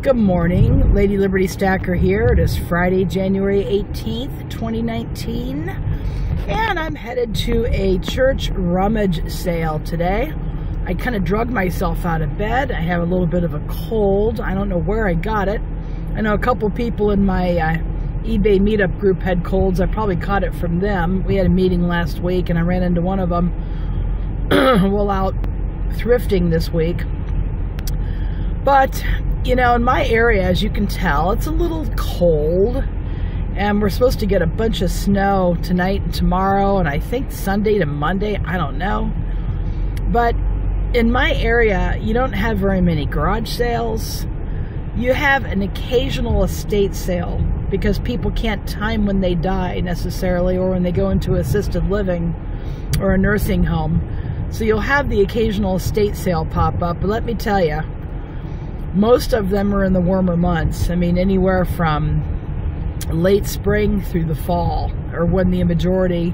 Good morning, LadyLibertyStacker here. It is Friday, January 18th, 2019, and I'm headed to a church rummage sale today. I kind of drug myself out of bed. I have a little bit of a cold. I don't know where I got it. I know a couple people in my eBay meetup group had colds. I probably caught it from them. We had a meeting last week, and I ran into one of them while out thrifting this week. But you know, in my area, as you can tell, it's a little cold, and we're supposed to get a bunch of snow tonight and tomorrow, and I think Sunday to Monday, I don't know. But in my area, you don't have very many garage sales. You have an occasional estate sale because people can't time when they die necessarily, or when they go into assisted living or a nursing home. So you'll have the occasional estate sale pop up, but let me tell you, most of them are in the warmer months. I mean, anywhere from late spring through the fall, or when the majority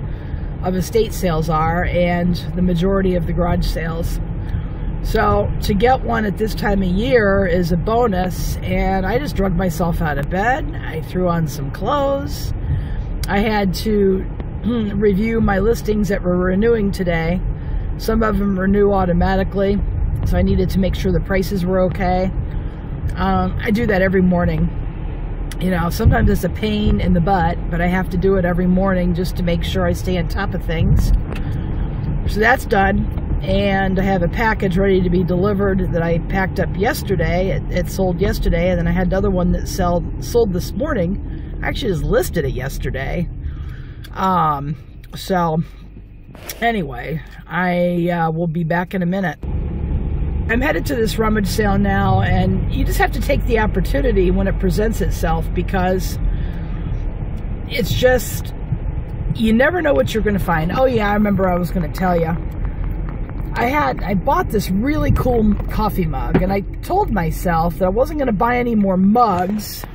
of estate sales are, and the majority of the garage sales. So to get one at this time of year is a bonus, and I just drugged myself out of bed. I threw on some clothes. I had to review my listings that were renewing today. Some of them renew automatically, so I needed to make sure the prices were okay. I do that every morning. You know, sometimes it's a pain in the butt, but I have to do it every morning just to make sure I stay on top of things. So that's done, and I have a package ready to be delivered that I packed up yesterday. It sold yesterday, and then I had another one that sold this morning. I actually just listed it yesterday. So anyway, I will be back in a minute. I'm headed to this rummage sale now, and you just have to take the opportunity when it presents itself, because it's just, you never know what you're going to find. Oh yeah, I remember I was going to tell you. I bought this really cool coffee mug, and I told myself that I wasn't going to buy any more mugs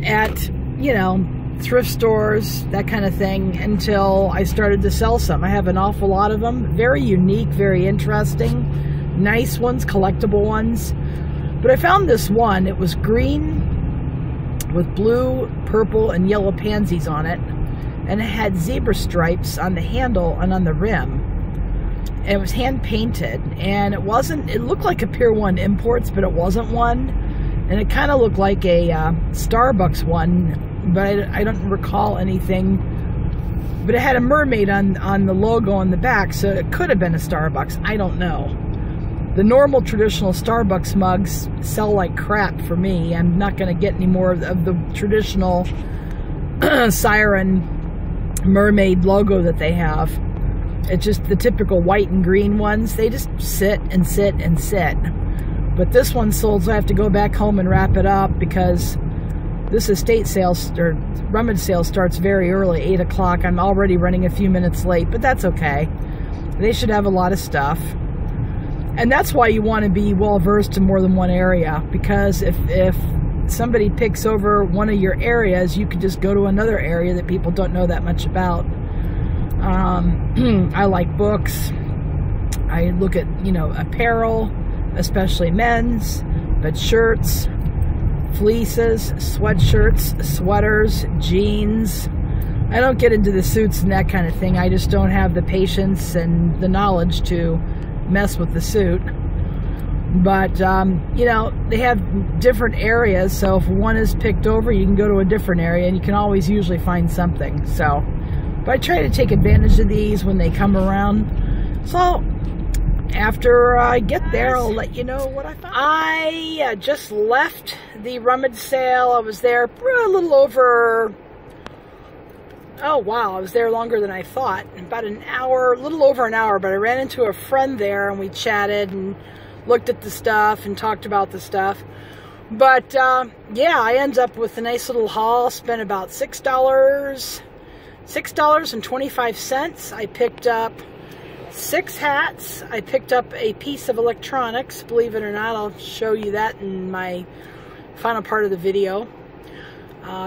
at, you know, thrift stores, that kind of thing, until I started to sell some. I have an awful lot of them. Very unique, very interesting. Nice ones, collectible ones. But I found this one. It was green with blue, purple, and yellow pansies on it. And it had zebra stripes on the handle and on the rim. And it was hand painted. And it looked like a Pier 1 Imports, but it wasn't one. And it kind of looked like a Starbucks one, but I don't recall anything. But it had a mermaid on the logo on the back, so it could have been a Starbucks. I don't know. The normal traditional Starbucks mugs sell like crap for me. I'm not going to get any more of the traditional siren mermaid logo that they have. It's just the typical white and green ones. They just sit and sit and sit. But this one sold, so I have to go back home and wrap it up, because this estate sale, or rummage sale, starts very early, 8 o'clock. I'm already running a few minutes late, but that's okay. They should have a lot of stuff. And that's why you want to be well-versed in more than one area, because if somebody picks over one of your areas, you could just go to another area that people don't know that much about. I like books. I look at, you know, apparel, especially men's, but shirts, fleeces, sweatshirts, sweaters, jeans. I don't get into the suits and that kind of thing. I just don't have the patience and the knowledge to mess with the suit. But, you know, they have different areas, so if one is picked over, you can go to a different area, and you can always usually find something. So, but I try to take advantage of these when they come around. So, after I get there, I'll let you know what I found. I just left the rummage sale. I was there for a little over, oh wow, I was there longer than I thought. About an hour, a little over an hour, but I ran into a friend there, and we chatted and looked at the stuff and talked about the stuff. But yeah, I ended up with a nice little haul. Spent about $6.25. I picked up 6 hats. I picked up a piece of electronics, believe it or not. I'll show you that in my final part of the video.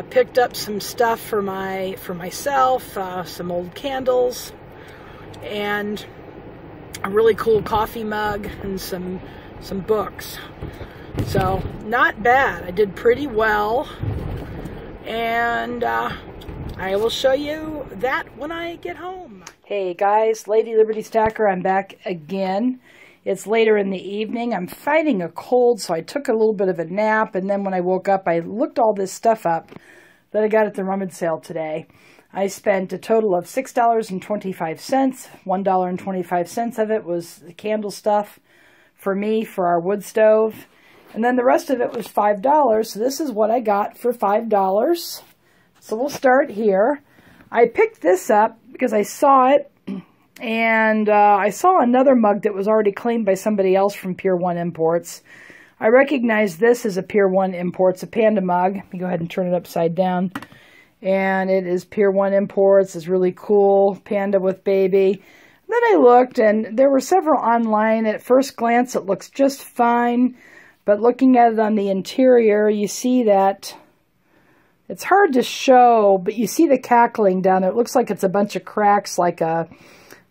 Picked up some stuff for myself, some old candles, and a really cool coffee mug, and some some books. So, not bad. I did pretty well. And I will show you that when I get home. Hey guys, LadyLibertyStacker, I'm back again. It's later in the evening. I'm fighting a cold, so I took a little bit of a nap, and then when I woke up, I looked all this stuff up that I got at the rummage sale today. I spent a total of $6.25. $1.25 of it was candle stuff for me for our wood stove, and then the rest of it was $5. So this is what I got for $5. So we'll start here. I picked this up because I saw it. And I saw another mug that was already claimed by somebody else from Pier 1 Imports. I recognize this as a Pier 1 Imports, a Panda Mug. Let me go ahead and turn it upside down. And it is Pier 1 Imports. It's really cool. Panda with baby. Then I looked, and there were several online. At first glance, it looks just fine. But looking at it on the interior, you see that it's hard to show, but you see the cackling down there. It looks like it's a bunch of cracks like the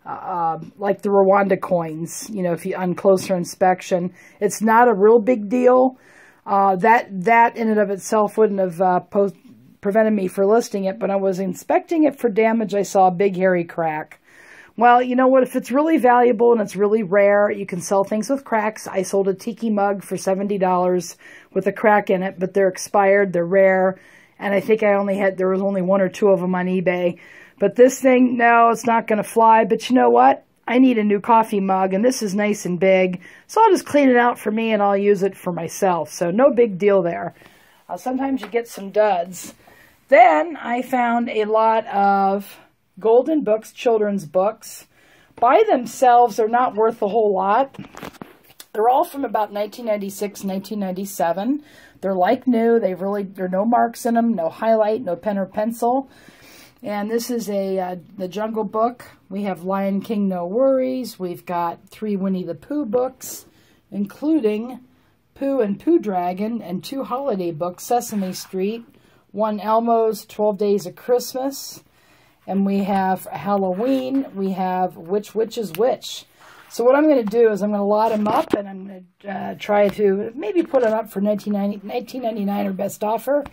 Rwanda coins, you know, if you on closer inspection. It's not a real big deal. That in and of itself wouldn't have prevented me from listing it, but I was inspecting it for damage. I saw a big hairy crack. Well, you know what? If it's really valuable and it's really rare, you can sell things with cracks. I sold a tiki mug for $70 with a crack in it, but they're expired, they're rare, and I think there was only one or two of them on eBay. But this thing, no, it's not going to fly. But you know what? I need a new coffee mug, and this is nice and big. So I'll just clean it out for me, and I'll use it for myself. So no big deal there. Sometimes you get some duds. Then I found a lot of golden books, children's books. By themselves, they're not worth a whole lot. They're all from about 1996, 1997. They're like new. There are no marks in them, no highlight, no pen or pencil. And this is the Jungle Book. We have Lion King, No Worries. We've got 3 Winnie the Pooh books, including Pooh and Pooh Dragon, and 2 holiday books, Sesame Street, 1 Elmo's 12 Days of Christmas, and we have Halloween. We have Which Witch is Which. So what I'm going to do is I'm going to lot them up, and I'm going to try to maybe put them up for $19.99 or best offer.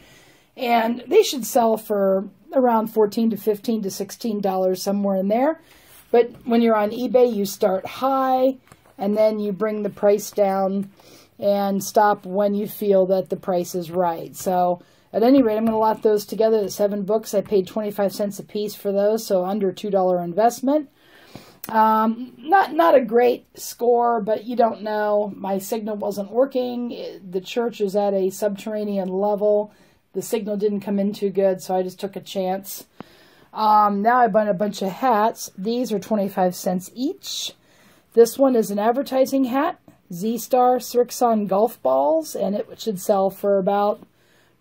And they should sell for around $14 to $15 to $16, somewhere in there. But when you're on eBay, you start high, and then you bring the price down and stop when you feel that the price is right. So at any rate, I'm going to lot those together. The 7 books, I paid 25 cents a piece for those, so under $2 investment. Not a great score, but you don't know. My signal wasn't working. The church is at a subterranean level. The signal didn't come in too good, so I just took a chance. Now I bought a bunch of hats. These are 25 cents each. This one is an advertising hat, Z-Star Srixon golf balls, and it should sell for about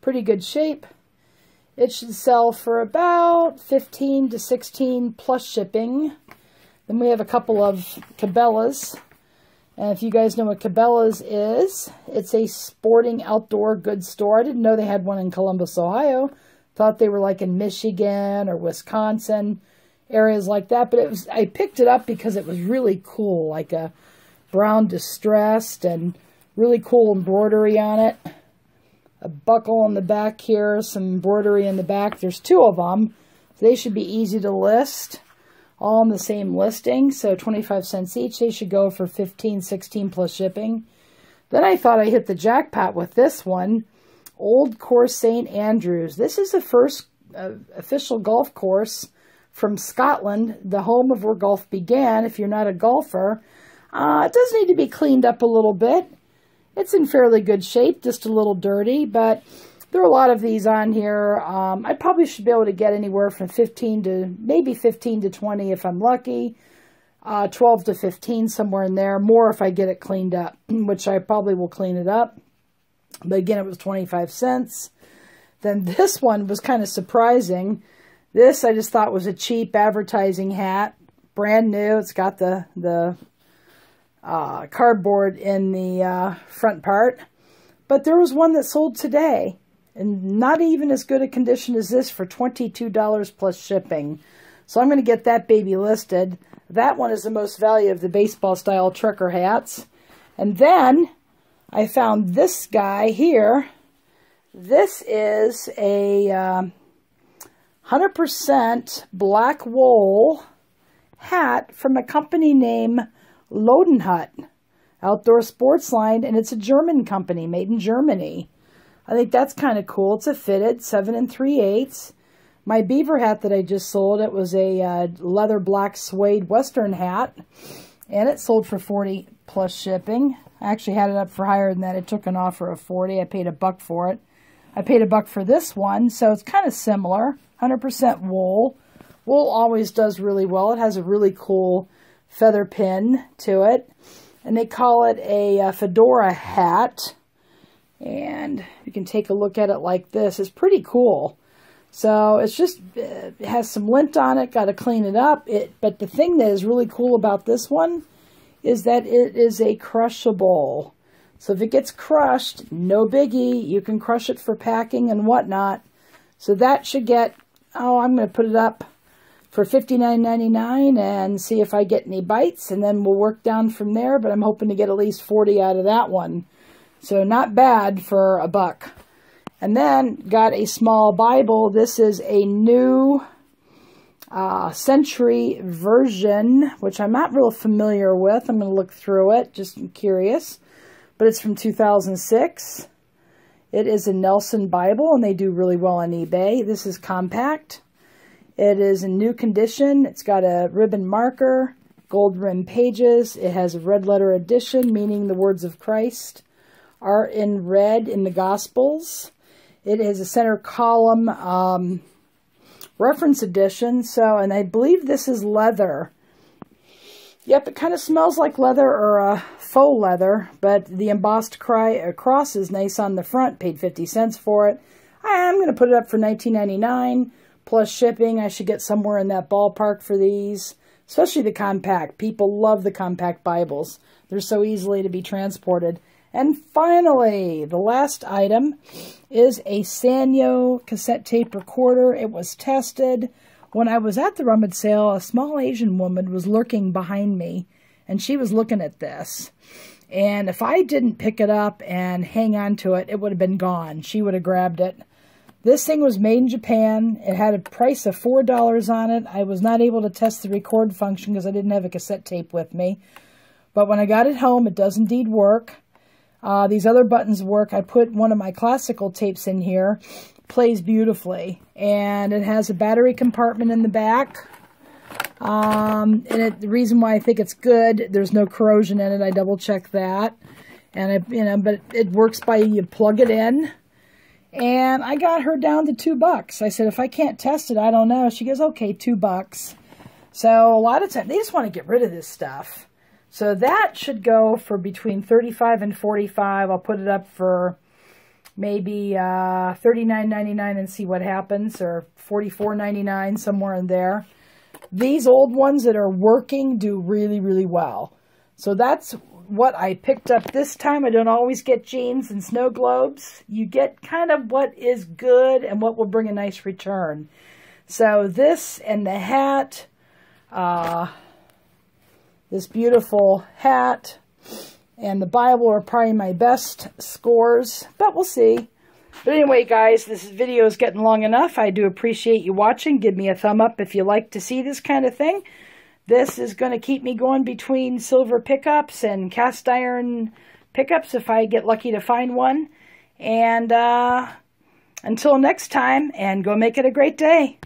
pretty good shape. It should sell for about 15 to 16 plus shipping. Then we have a couple of Cabela's. And if you guys know what Cabela's is, it's a sporting outdoor goods store. I didn't know they had one in Columbus, Ohio. Thought they were like in Michigan or Wisconsin, areas like that. But I picked it up because it was really cool, like a brown distressed and really cool embroidery on it. A buckle on the back here, some embroidery in the back. There's 2 of them. So they should be easy to list. All in the same listing, so 25 cents each. They should go for 15, 16 plus shipping. Then I thought I hit the jackpot with this one, Old Course St. Andrews. This is the first official golf course from Scotland, the home of where golf began, if you're not a golfer. It does need to be cleaned up a little bit. It's in fairly good shape, just a little dirty, but there are a lot of these on here. I probably should be able to get anywhere from 15 to maybe 15 to 20 if I'm lucky. 12 to 15, somewhere in there. More if I get it cleaned up, which I probably will clean it up. But again, it was 25 cents. Then this one was kind of surprising. This I just thought was a cheap advertising hat. Brand new. It's got the cardboard in the front part. But there was one that sold today. And not even as good a condition as this for $22 plus shipping. So I'm going to get that baby listed. That one is the most value of the baseball-style trucker hats. And then I found this guy here. This is a 100% black wool hat from a company named LadyLibertyStacker Outdoor Sports Line, and it's a German company, made in Germany. I think that's kind of cool. It's a fitted 7 3/8. My beaver hat that I just sold, it was a leather black suede western hat, and it sold for $40 plus shipping. I actually had it up for higher than that. It took an offer of $40. I paid $1 for it. I paid $1 for this one, so it's kind of similar. 100% wool. Wool always does really well. It has a really cool feather pin to it, and they call it a Fedora Hat. And you can take a look at it like this. It's pretty cool. So it's just, it has some lint on it, got to clean it up. But the thing that is really cool about this one is that it is a crushable. So if it gets crushed, no biggie. You can crush it for packing and whatnot. So that should get, I'm going to put it up for $59.99 and see if I get any bites. And then we'll work down from there. But I'm hoping to get at least 40 out of that one. So not bad for $1. And then got a small Bible. This is a new century version, which I'm not real familiar with. I'm going to look through it, just curious. But it's from 2006. It is a Nelson Bible, and they do really well on eBay. This is compact. It is in new condition. It's got a ribbon marker, gold rim pages. It has a red letter edition, meaning the words of Christ are in red in the Gospels. It is a center column reference edition. So, and I believe this is leather. Yep, it kind of smells like leather or faux leather, but the embossed cross is nice on the front. Paid 50 cents for it. I'm going to put it up for $19.99 plus shipping. I should get somewhere in that ballpark for these, especially the compact. People love the compact Bibles. They're so easily to be transported. And finally, the last item is a Sanyo cassette tape recorder. It was tested. When I was at the Rummage sale, a small Asian woman was lurking behind me, and she was looking at this. And if I didn't pick it up and hang on to it, it would have been gone. She would have grabbed it. This thing was made in Japan. It had a price of $4 on it. I was not able to test the record function because I didn't have a cassette tape with me. But when I got it home, it does indeed work. These other buttons work. I put one of my classical tapes in here. Plays beautifully. And it has a battery compartment in the back. And the reason why I think it's good, there's no corrosion in it. I double checked that. And but it works by you plug it in. And I got her down to $2. I said, if I can't test it, I don't know. She goes, okay, $2. So a lot of times they just want to get rid of this stuff. So that should go for between $35 and $45. I'll put it up for maybe $39.99 and see what happens, or $44.99, somewhere in there. These old ones that are working do really, really well. So that's what I picked up this time. I don't always get jeans and snow globes. You get kind of what is good and what will bring a nice return. So this and the hat, this beautiful hat and the Bible are probably my best scores, but we'll see. But anyway, guys, this video is getting long enough. I do appreciate you watching. Give me a thumb up if you like to see this kind of thing. This is going to keep me going between silver pickups and cast iron pickups if I get lucky to find one. And until next time, and go make it a great day.